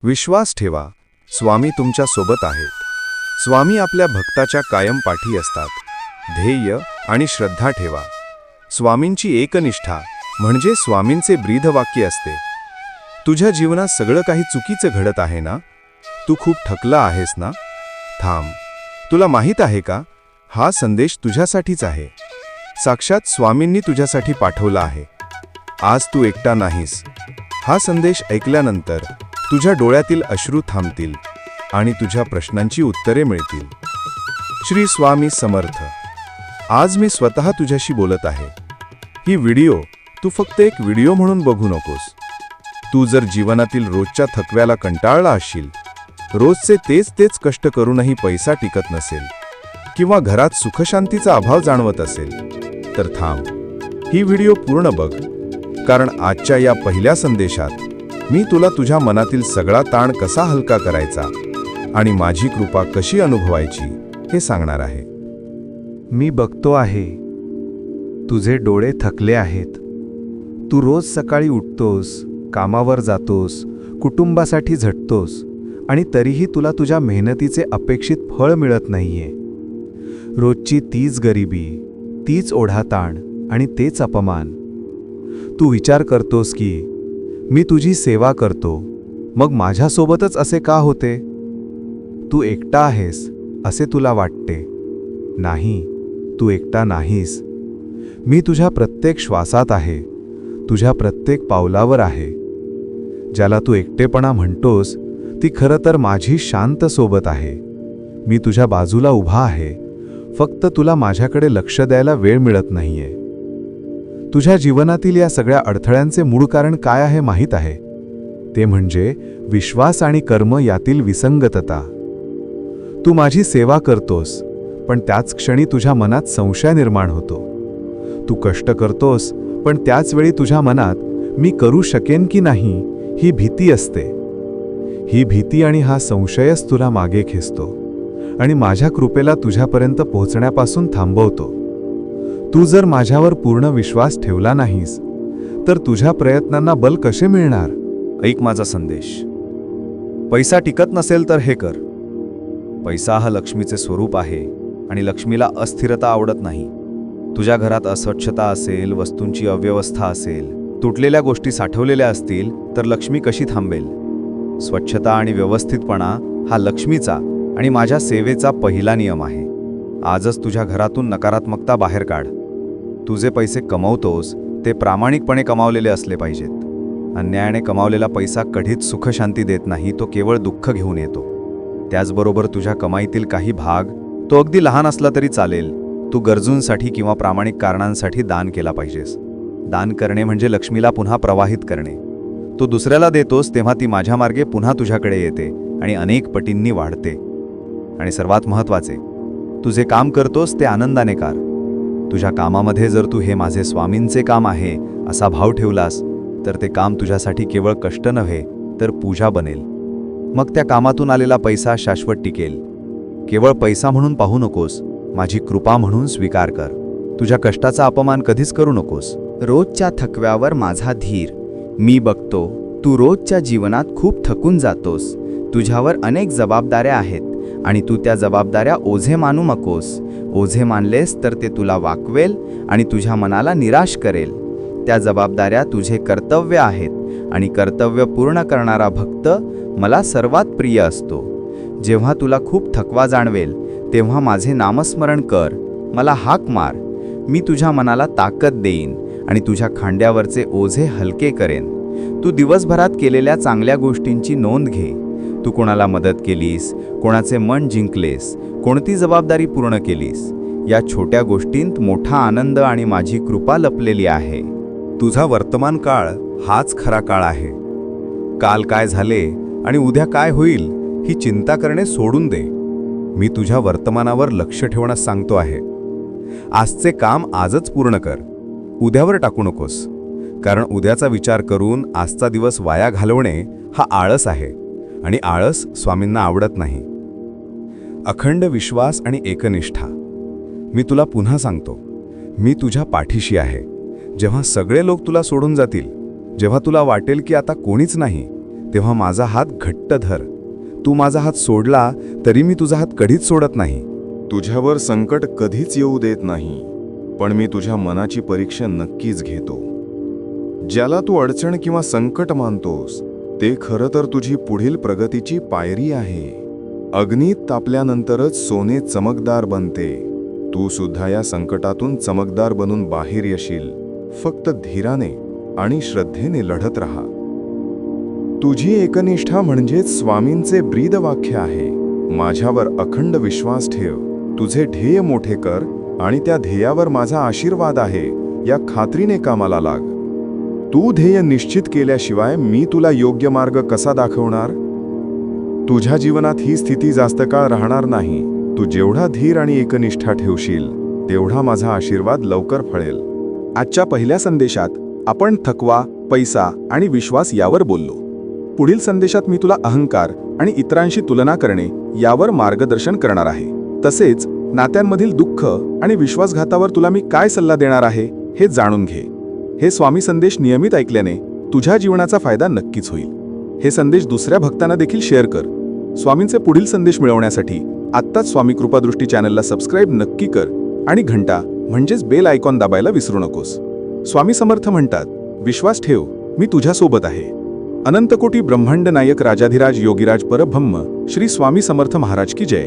विश्वास ठेवा, स्वामी तुमच्या सोबत आहेत. स्वामी आपल्या भक्ताच्या कायम पाठी असतात. ध्येय आणि श्रद्धा ठेवा. स्वामींची एकनिष्ठा म्हणजे स्वामींचे ब्रीदवाक्य असते. तुझ्या जीवनात सगळं काही चुकीचं घडत आहे ना? तू खूप थकला आहेस ना? थांब. तुला माहीत आहे का, हा संदेश तुझ्यासाठीच आहे. साक्षात स्वामींनी तुझ्यासाठी पाठवला आहे. आज तू एकटा नाहीस. हा संदेश ऐकल्यानंतर तुझ्या डोळ्यातील अश्रू थांबतील आणि तुझ्या प्रश्नांची उत्तरे मिळतील. श्री स्वामी समर्थ. आज मी स्वतः तुझ्याशी बोलत आहे. ही व्हिडिओ तू फक्त एक व्हिडिओ म्हणून बघू नकोस. तू जर जीवनातील रोजच्या थकव्याला कंटाळला असशील, रोजचे तेच कष्ट करूनही पैसा टिकत नसेल, किंवा घरात सुखशांतीचा अभाव जाणवत असेल, तर थांब. ही व्हिडिओ पूर्ण बघ, कारण आजच्या या पहिल्या संदेशात मी तुला तुझ्या मनातील सगळा ताण कसा हलका करायचा आणि माझी कृपा कशी अनुभवायची हे सांगणार आहे. मी बघतो आहे, तुझे डोळे थकले आहेत. तू रोज सकाळी उठतोस, कामावर जातोस, कुटुंबासाठी झटतोस, आणि तरीही तुला तुझ्या मेहनतीचे अपेक्षित फळ मिळत नाहीये. रोजची तीच गरिबी, तीच ओढाताण आणि तेच अपमान. तू विचार करतोस की मी तुझी सेवा करतो, मग माझ्यासोबतच असे का होते? तू एकटा आहेस असे तुला वाटते. नाही, तू एकटा नाहीस. मी तुझ्या प्रत्येक श्वासात आहे, तुझ्या प्रत्येक पावलावर आहे. ज्याला तू एकटेपणा म्हणतोस, ती खरं तर माझी शांत सोबत आहे. मी तुझ्या बाजूला उभा आहे, फक्त तुला माझ्याकडे लक्ष द्यायला वेळ मिळत नाहीये. तुझ्या जीवनातील या सगळ्या अडथळ्यांचे मूळ कारण काय आहे माहीत आहे? ते म्हणजे विश्वास आणि कर्म यातील विसंगतता. तू माझी सेवा करतोस, पण त्याच क्षणी तुझ्या मनात संशय निर्माण होतो. तू कष्ट करतोस, पण त्याच वेळी तुझ्या मनात मी करू शकेन की नाही ही भीती असते. ही भीती आणि हा संशयच तुला मागे खेचतो आणि माझ्या कृपेला तुझ्यापर्यंत पोहोचण्यापासून थांबवतो. तू जर माझ्यावर पूर्ण विश्वास ठेवला नाहीस, तर तुझ्या प्रयत्नांना बल कसे मिळणार? ऐक माझा संदेश. पैसा टिकत नसेल तर हे कर. पैसा हा लक्ष्मीचे स्वरूप आहे आणि लक्ष्मीला अस्थिरता आवडत नाही. तुझ्या घरात अस्वच्छता असेल, वस्तूंची अव्यवस्था असेल, तुटलेल्या गोष्टी साठवलेल्या असतील, तर लक्ष्मी कशी थांबेल? स्वच्छता आणि व्यवस्थितपणा हा लक्ष्मीचा आणि माझ्या सेवेचा पहिला नियम आहे. आजच तुझ्या घरातून नकारात्मकता बाहेर काढ. तू जे पैसे कमवतोस ते प्रामाणिकपणे कमावलेले असले पाहिजेत. अन्यायाने कमावलेला पैसा कधीच सुखशांती देत नाही, तो केवळ दुःख घेऊन येतो. त्याचबरोबर तुझ्या कमाईतील काही भाग, तो अगदी लहान असला तरी चालेल, तू गरजूंसाठी किंवा प्रामाणिक कारणांसाठी दान केला पाहिजेस. दान करणे म्हणजे लक्ष्मीला पुन्हा प्रवाहित करणे. तू दुसऱ्याला देतोस तेव्हा ती माझ्या मार्गे पुन्हा तुझ्याकडे येते आणि अनेक पटींनी वाढते. आणि सर्वात महत्त्वाचे, तू जे काम करतोस ते आनंदाने कर. तुझ्या कामामध्ये जर तू हे माझे स्वामींचे काम आहे असा भाव ठेवलास, तर ते काम तुझ्यासाठी केवळ कष्ट नव्हे तर पूजा बनेल. मग त्या कामातून आलेला पैसा शाश्वत टिकेल. केवळ पैसा म्हणून पाहू नकोस, माझी कृपा म्हणून स्वीकार कर. तुझ्या कष्टाचा अपमान कधीच करू नकोस. रोजच्या थकव्यावर माझा धीर. मी बघतो, तू रोजच्या जीवनात खूप थकून जातोस. तुझ्यावर अनेक जबाबदाऱ्या आहेत आणि तू त्या जबाबदाऱ्या ओझे मानू नकोस. ओझे मानलेस तर ते तुला वाकवेल आणि तुझ्या मनाला निराश करेल. त्या जबाबदाऱ्या तुझे कर्तव्य आहेत आणि कर्तव्य पूर्ण करणारा भक्त मला सर्वात प्रिय असतो. जेव्हा तुला खूप थकवा जाणवेल, तेव्हा माझे नामस्मरण कर, मला हाक मार. मी तुझ्या मनाला ताकद देईन आणि तुझ्या खांद्यावरचे ओझे हलके करेन. तू दिवसभरात केलेल्या चांगल्या गोष्टींची नोंद घे. तू कोणाला मदत केलीस, कोणाचे मन जिंकलेस, कोणती जबाबदारी पूर्ण केलीस, या छोट्या गोष्टींत मोठा आनंद आणि माझी कृपा लपलेली आहे. तुझा वर्तमान काळ हाच खरा काळ आहे. काल काय झाले आणि उद्या काय होईल ही चिंता करणे सोडून दे. मी तुझ्या वर्तमानावर लक्ष ठेवण्यास सांगतो आहे. आजचे काम आजच पूर्ण कर, उद्यावर टाकू नकोस. कारण उद्याचा विचार करून आजचा दिवस वाया घालवणे हा आळस आहे आणि आळस स्वामींना आवडत नाही. अखंड विश्वास आणि एकनिष्ठा. मी तुला पुन्हा सांगतो, मी तुझ्या पाठीशी आहे. जेव्हा सगळे लोक तुला सोडून जातील, जेव्हा तुला वाटेल की आता कोणीच नाही, तेव्हा माझा हात घट्ट धर. तू माझा हात सोडला तरी मी तुझा हात कधीच सोडत नाही. तुझ्यावर संकट कधीच येऊ देत नाही, पण मी तुझ्या मनाची परीक्षा नक्कीच घेतो. ज्याला तू अडचण किंवा संकट मानतोस ते खरं तर तुझी पुढील प्रगतीची पायरी आहे. अग्नीत तापल्यानंतरच सोने चमकदार बनते. तू सुद्धा या संकटातून चमकदार बनून बाहेर येशील. फक्त धीराने आणि श्रद्धेने लढत राहा. तुझी एकनिष्ठा म्हणजेच स्वामींचे ब्रीदवाक्य आहे. माझ्यावर अखंड विश्वास ठेव, तुझे ध्येय मोठे कर आणि त्या ध्येयावर माझा आशीर्वाद आहे या खात्रीने कामाला लाग. तू ध्येय निश्चित केल्याशिवाय मी तुला योग्य मार्ग कसा दाखवणार? तुझ्या जीवनात ही स्थिती जास्त काळ राहणार नाही. तू जेवढा धीर आणि एकनिष्ठा ठेवशील तेवढा माझा आशीर्वाद लवकर फळेल. आजच्या पहिल्या संदेशात आपण थकवा, पैसा आणि विश्वास यावर बोललो. पुढील संदेशात मी तुला अहंकार आणि इतरांशी तुलना करणे यावर मार्गदर्शन करणार आहे. तसेच नात्यांमधील दुःख आणि विश्वासघातावर तुला मी काय सल्ला देणार आहे हे जाणून घे. हे स्वामी संदेश नियमित ऐकल्याने तुझ्या जीवनाचा फायदा नक्कीच होईल. हे संदेश दुसऱ्या भक्तांना देखील शेअर कर. स्वामींचे पुढील संदेश मिळवण्यासाठी आत्ताच स्वामी कृपादृष्टी चॅनलला सबस्क्राईब नक्की कर आणि घंटा म्हणजेच बेल आयकॉन दाबायला विसरू नकोस. स्वामी समर्थ म्हणतात, विश्वास ठेव, मी तुझ्यासोबत आहे. अनंतकोटी ब्रह्मांड नायक राजाधिराज योगीराज परब्रह्म श्री स्वामी समर्थ महाराज की जय.